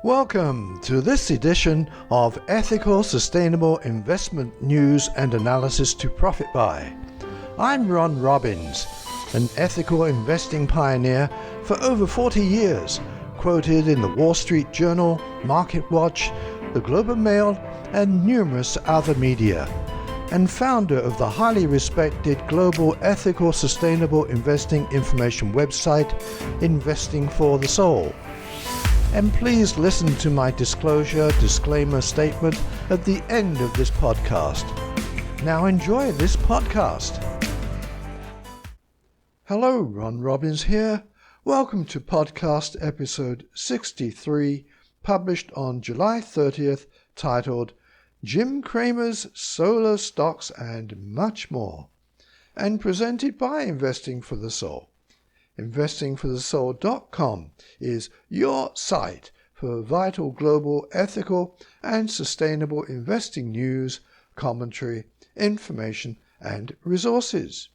Welcome to this edition of Ethical Sustainable Investment News and Analysis to Profit By. I'm Ron Robbins, an ethical investing pioneer for over 40 years, quoted in the Wall Street Journal, MarketWatch, the Globe and Mail, and numerous other media, and founder of the highly respected global ethical sustainable investing information website, Investing for the Soul. And please listen to my disclaimer statement at the end of this podcast. Now enjoy this podcast. Hello, Ron Robbins here. Welcome to podcast episode 63, published on July 30th, titled Jim Cramer's Solar Stocks and Much More, and presented by Investing for the Soul. InvestingfortheSoul.com is your site for vital global ethical and sustainable investing news, commentary, information, and resources.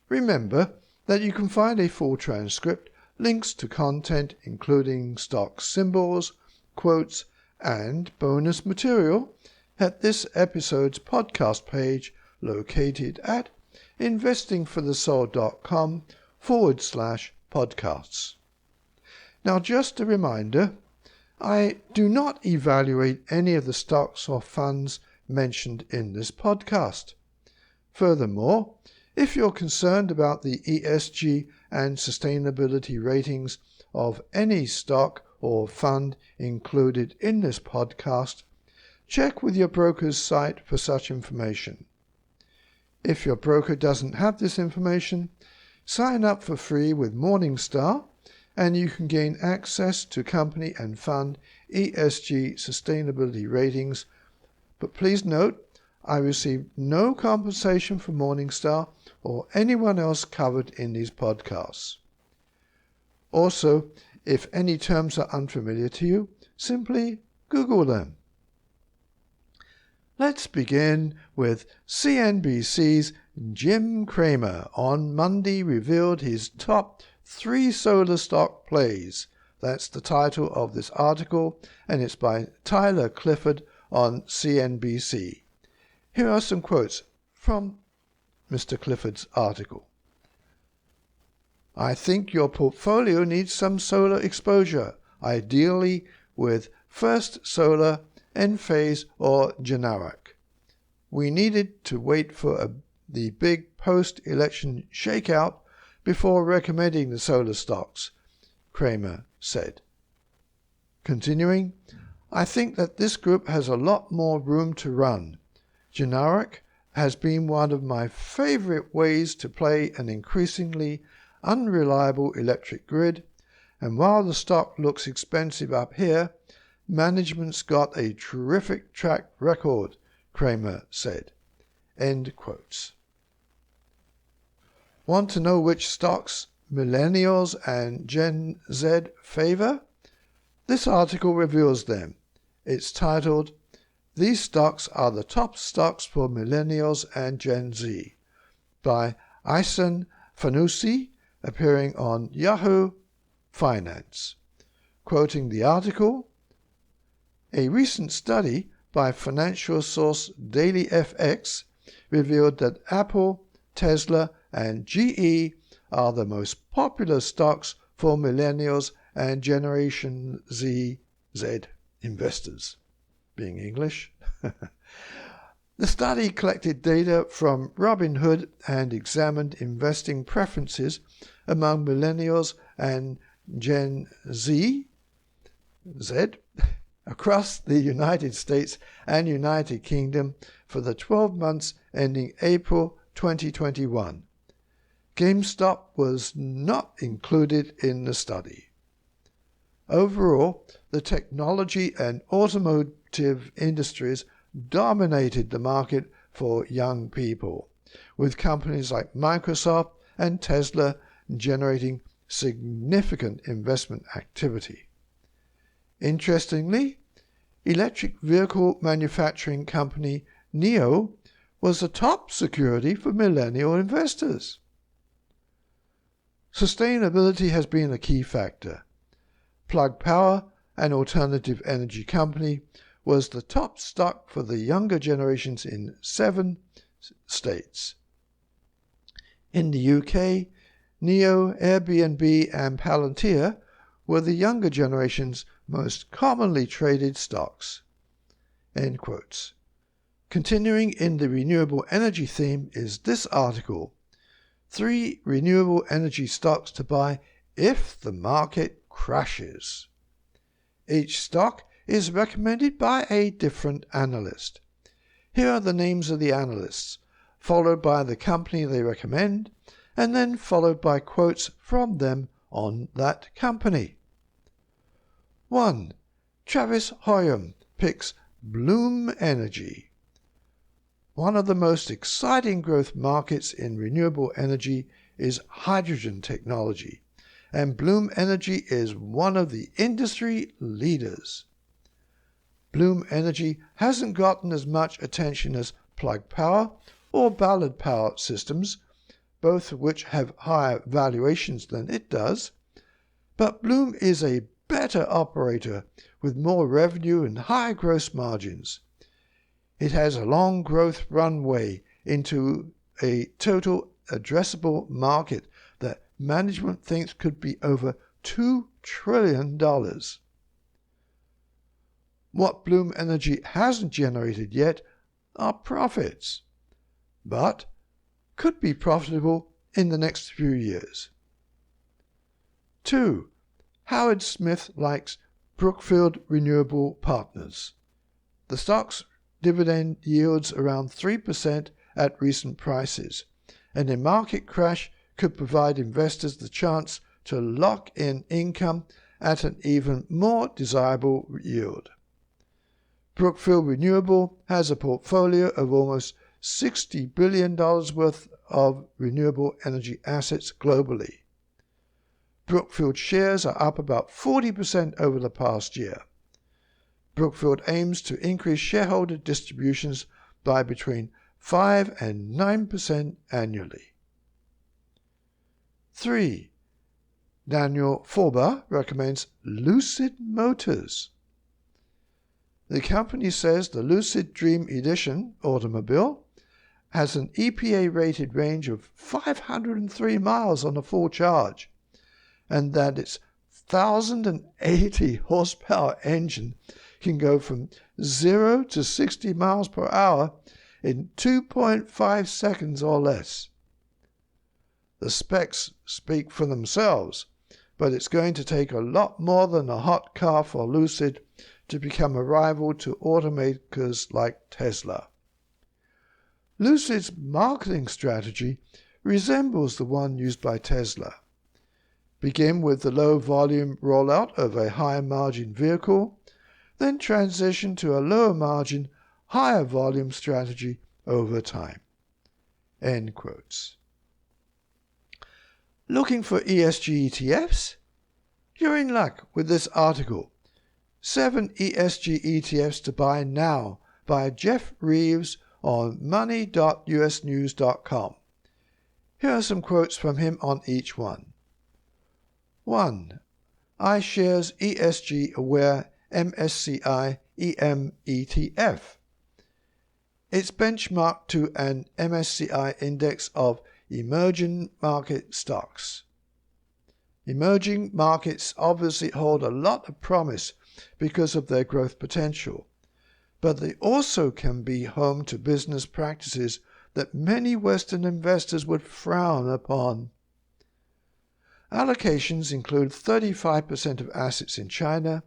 Remember that you can find a full transcript, links to content including stock symbols, quotes, and bonus material at this episode's podcast page located at investingforthesoul.com/podcasts. Now, just a reminder, I do not evaluate any of the stocks or funds mentioned in this podcast. Furthermore, if you're concerned about the ESG and sustainability ratings of any stock or fund included in this podcast, check with your broker's site for such information. If your broker doesn't have this information, sign up for free with Morningstar, and you can gain access to company and fund ESG sustainability ratings. But please note, I receive no compensation from Morningstar or anyone else covered in these podcasts. Also, if any terms are unfamiliar to you, simply Google them. Let's begin with CNBC's Jim Cramer on Monday revealed his top 3 solar stock plays. That's the title of this article, and it's by Tyler Clifford on CNBC. Here are some quotes from Mr. Clifford's article. I think your portfolio needs some solar exposure, ideally with First Solar, Enphase, or Generac. We needed to wait for the big post-election shakeout before recommending the solar stocks, Cramer said. Continuing, I think that this group has a lot more room to run. Generac has been one of my favorite ways to play an increasingly unreliable electric grid, and while the stock looks expensive up here, management's got a terrific track record, Cramer said. End quotes. Want to know which stocks millennials and Gen Z favor? This article reveals them. It's titled, These Stocks Are the Top Stocks for Millennials and Gen Z, by Ihsan Fanusi, appearing on Yahoo Finance. Quoting the article, a recent study by financial source DailyFX revealed that Apple, Tesla, and GE are the most popular stocks for millennials and Generation Z investors, being English. The study collected data from Robinhood and examined investing preferences among millennials and Gen Z across the United States and United Kingdom for the 12 months ending April 2021. GameStop was not included in the study. Overall, the technology and automotive industries dominated the market for young people, with companies like Microsoft and Tesla generating significant investment activity. Interestingly, electric vehicle manufacturing company NIO was the top security for millennial investors. Sustainability has been a key factor. Plug Power an alternative energy company, was the top stock for the younger generations in 7 states. In the UK, Neo, Airbnb and Palantir were the younger generation's most commonly traded stocks. End quotes. Continuing in the renewable energy theme is this article, 3 renewable energy stocks to buy if the market crashes. Each stock is recommended by a different analyst. Here are the names of the analysts, followed by the company they recommend, and then followed by quotes from them on that company. 1. Travis Hoyam picks Bloom Energy. One of the most exciting growth markets in renewable energy is hydrogen technology, and Bloom Energy is one of the industry leaders. Bloom Energy hasn't gotten as much attention as Plug Power or Ballard Power Systems, both of which have higher valuations than it does, but Bloom is a better operator with more revenue and higher gross margins. It has a long growth runway into a total addressable market that management thinks could be over $2 trillion. What Bloom Energy hasn't generated yet are profits, but could be profitable in the next few years. 2. Howard Smith likes Brookfield Renewable Partners. The stock's dividend yields around 3% at recent prices, and a market crash could provide investors the chance to lock in income at an even more desirable yield. Brookfield Renewable has a portfolio of almost $60 billion worth of renewable energy assets globally. Brookfield shares are up about 40% over the past year. Brookfield aims to increase shareholder distributions by between 5 and 9% annually. 3. Daniel Forber recommends Lucid Motors. The company says the Lucid Dream Edition automobile has an EPA-rated range of 503 miles on a full charge, and that its 1,080 horsepower engine can go from 0 to 60 miles per hour in 2.5 seconds or less. The specs speak for themselves, but it's going to take a lot more than a hot car for Lucid to become a rival to automakers like Tesla. Lucid's marketing strategy resembles the one used by Tesla. Begin with the low-volume rollout of a high-margin vehicle, then transition to a lower-margin, higher-volume strategy over time. End quotes. Looking for ESG ETFs? You're in luck with this article. 7 ESG ETFs to buy now by Jeff Reeves on money.usnews.com. Here are some quotes from him on each one. 1. iShares ESG Aware MSCI EM ETF. It's benchmarked to an MSCI index of emerging market stocks. Emerging markets obviously hold a lot of promise because of their growth potential, but they also can be home to business practices that many Western investors would frown upon. Allocations include 35% of assets in China,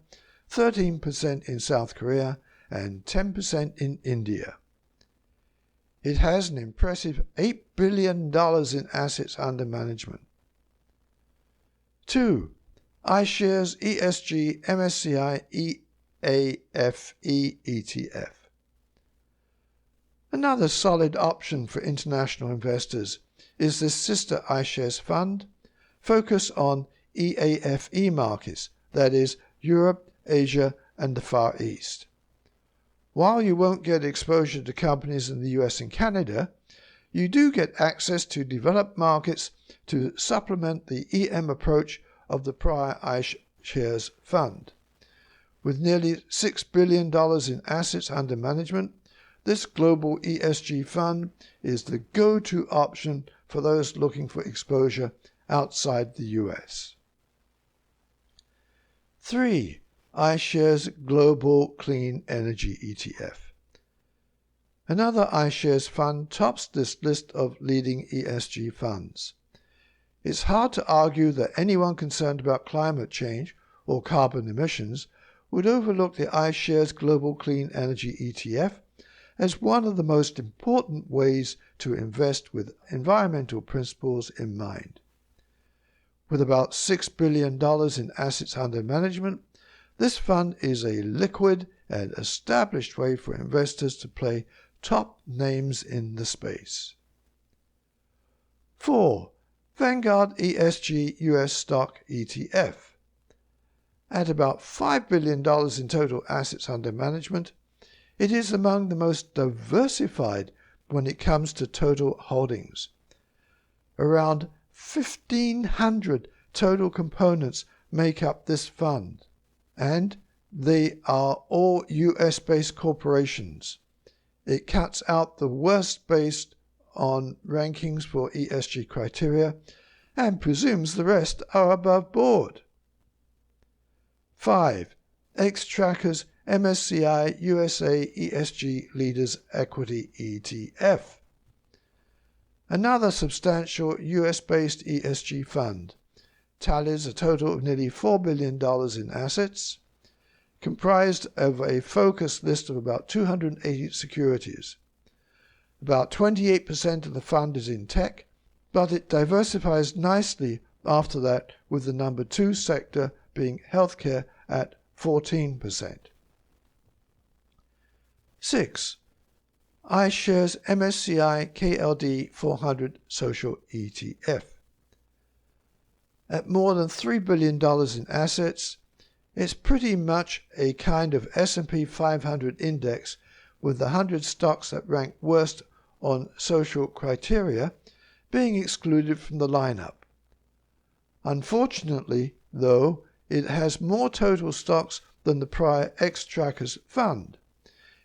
13% in South Korea, and 10% in India. It has an impressive $8 billion in assets under management. 2. iShares ESG MSCI EAFE ETF. Another solid option for international investors is the sister iShares fund, focused on EAFE markets, that is, Europe, Asia, and the Far East. While you won't get exposure to companies in the US and Canada, you do get access to developed markets to supplement the EM approach of the prior iShares fund. With nearly $6 billion in assets under management, this global ESG fund is the go-to option for those looking for exposure outside the US. 3. iShares Global Clean Energy ETF. Another iShares fund tops this list of leading ESG funds. It's hard to argue that anyone concerned about climate change or carbon emissions would overlook the iShares Global Clean Energy ETF as one of the most important ways to invest with environmental principles in mind. With about $6 billion in assets under management, this fund is a liquid and established way for investors to play top names in the space. 4. Vanguard ESG US Stock ETF. At about $5 billion in total assets under management, it is among the most diversified when it comes to total holdings. Around 1,500 total components make up this fund, and they are all US-based corporations. It cuts out the worst based on rankings for ESG criteria and presumes the rest are above board. 5. Xtrackers MSCI USA ESG Leaders Equity ETF. Another substantial US-based ESG fund, tallies a total of nearly $4 billion in assets, comprised of a focused list of about 280 securities. About 28% of the fund is in tech, but it diversifies nicely after that, with the number 2 sector being healthcare at 14%. 6. iShares MSCI KLD 400 Social ETF. At more than $3 billion in assets, it's pretty much a kind of S&P 500 index, with the 100 stocks that rank worst on social criteria being excluded from the lineup. Unfortunately, though, it has more total stocks than the prior Xtrackers fund.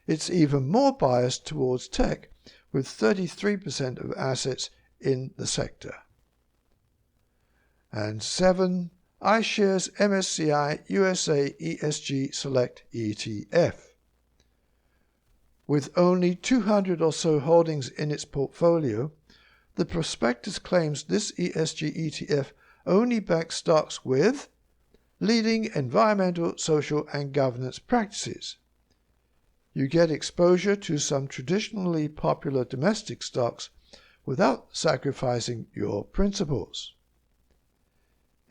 It's even more biased towards tech, with 33% of assets in the sector. And 7. iShares MSCI USA ESG Select ETF. With only 200 or so holdings in its portfolio, the prospectus claims this ESG ETF only backs stocks with leading environmental, social, and governance practices. You get exposure to some traditionally popular domestic stocks without sacrificing your principles.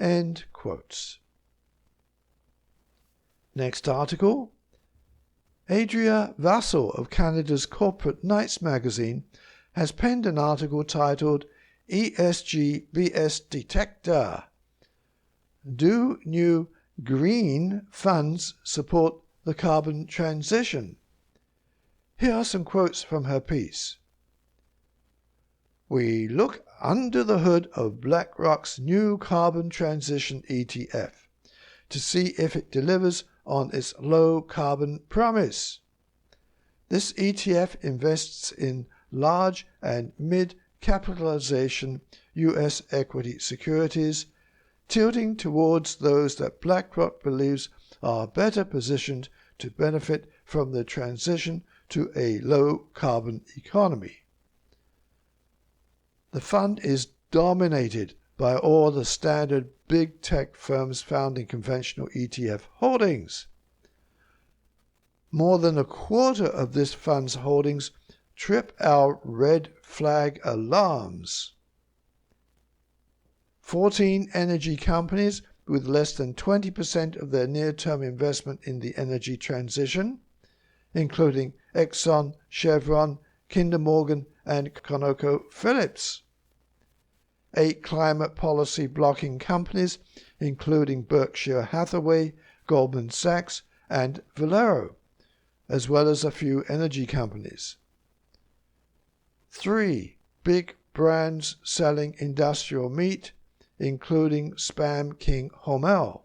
End quotes. Next article. Adria Vassal of Canada's Corporate Knights magazine has penned an article titled ESG BS Detector. Do new green funds support the carbon transition? Here are some quotes from her piece. We look under the hood of BlackRock's new carbon transition ETF to see if it delivers on its low-carbon promise. This ETF invests in large and mid-capitalization U.S. equity securities, tilting towards those that BlackRock believes are better positioned to benefit from the transition to a low-carbon economy. The fund is dominated by all the standard big tech firms found in conventional ETF holdings. More than a quarter of this fund's holdings trip our red flag alarms. 14 energy companies with less than 20% of their near-term investment in the energy transition, including Exxon, Chevron, Kinder Morgan, and ConocoPhillips. 8 climate policy blocking companies, including Berkshire Hathaway, Goldman Sachs, and Valero, as well as a few energy companies. 3 big brands selling industrial meat, including Spam King Hormel.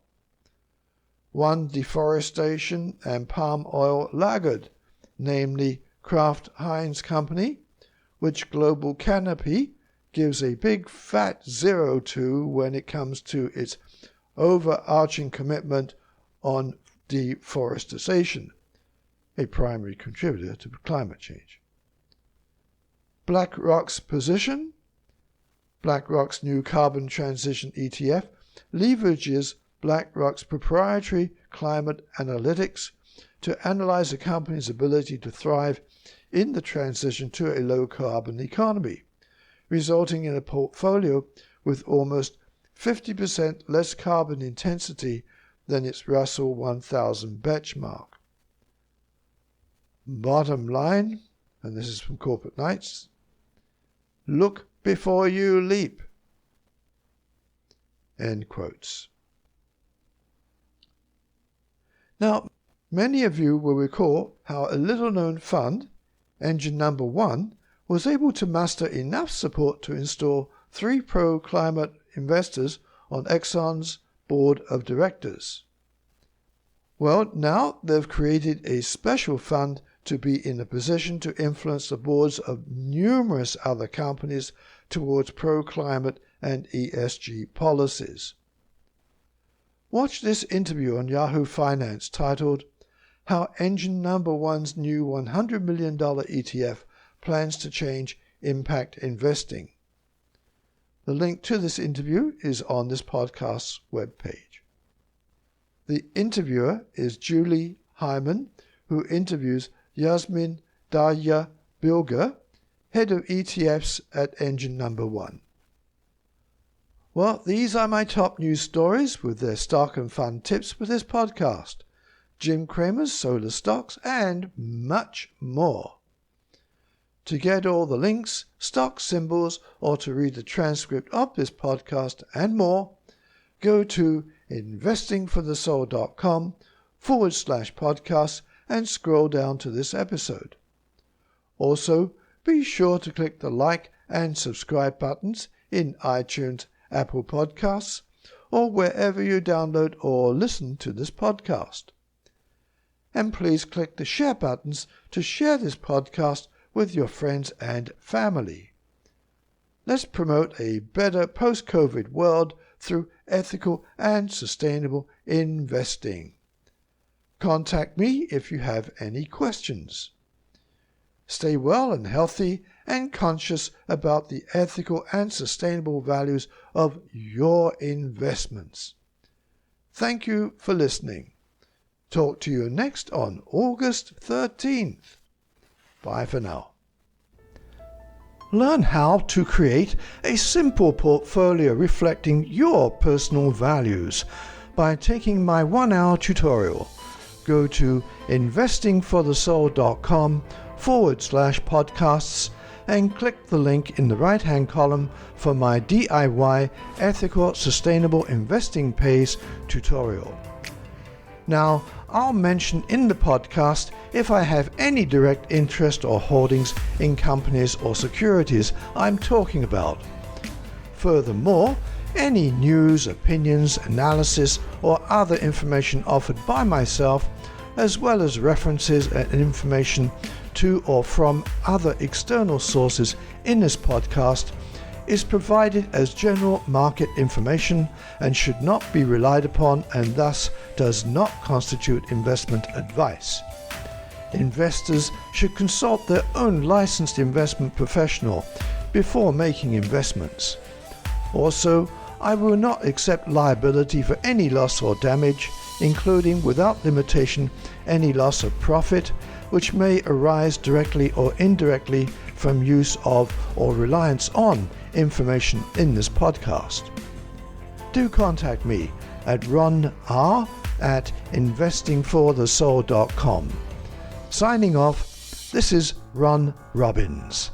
one deforestation and palm oil laggard, namely Kraft Heinz Company, which Global Canopy gives a big fat 0 to when it comes to its overarching commitment on deforestation, a primary contributor to climate change. BlackRock's position. BlackRock's new carbon transition ETF leverages BlackRock's proprietary climate analytics to analyze a company's ability to thrive in the transition to a low-carbon economy, resulting in a portfolio with almost 50% less carbon intensity than its Russell 1000 benchmark. Bottom line, and this is from Corporate Knights, look before you leap. End quotes. Now, many of you will recall how a little-known fund, Engine Number 1, was able to muster enough support to install 3 pro-climate investors on Exxon's board of directors. Well, now they've created a special fund to be in a position to influence the boards of numerous other companies towards pro-climate and ESG policies. Watch this interview on Yahoo Finance titled, How Engine Number 1's New $100 Million ETF Plans to Change Impact Investing. The link to this interview is on this podcast's webpage. The interviewer is Julie Hyman, who interviews Yasmin Daya Bilger, head of ETFs at Engine Number 1. Well, these are my top news stories with their stock and fund tips for this podcast, Jim Cramer's solar stocks, and much more. To get all the links, stock symbols, or to read the transcript of this podcast and more, go to investingforthesoul.com/podcasts and scroll down to this episode. Also, be sure to click the like and subscribe buttons in iTunes, Apple Podcasts, or wherever you download or listen to this podcast. And please click the share buttons to share this podcast with your friends and family. Let's promote a better post-COVID world through ethical and sustainable investing. Contact me if you have any questions. Stay well and healthy and conscious about the ethical and sustainable values of your investments. Thank you for listening. Talk to you next on August 13th. Bye for now. Learn how to create a simple portfolio reflecting your personal values by taking my 1-hour tutorial. Go to investingforthesoul.com/podcasts and click the link in the right-hand column for my DIY Ethical Sustainable Investing Pays tutorial. Now, I'll mention in the podcast if I have any direct interest or holdings in companies or securities I'm talking about. Furthermore, any news, opinions, analysis, or other information offered by myself, as well as references and information to or from other external sources in this podcast, is provided as general market information and should not be relied upon and thus does not constitute investment advice. Investors should consult their own licensed investment professional before making investments. Also, I will not accept liability for any loss or damage, including without limitation any loss of profit, which may arise directly or indirectly from use of or reliance on information in this podcast. Do contact me at ronr@investingforthesoul.com. Signing off, this is Ron Robbins.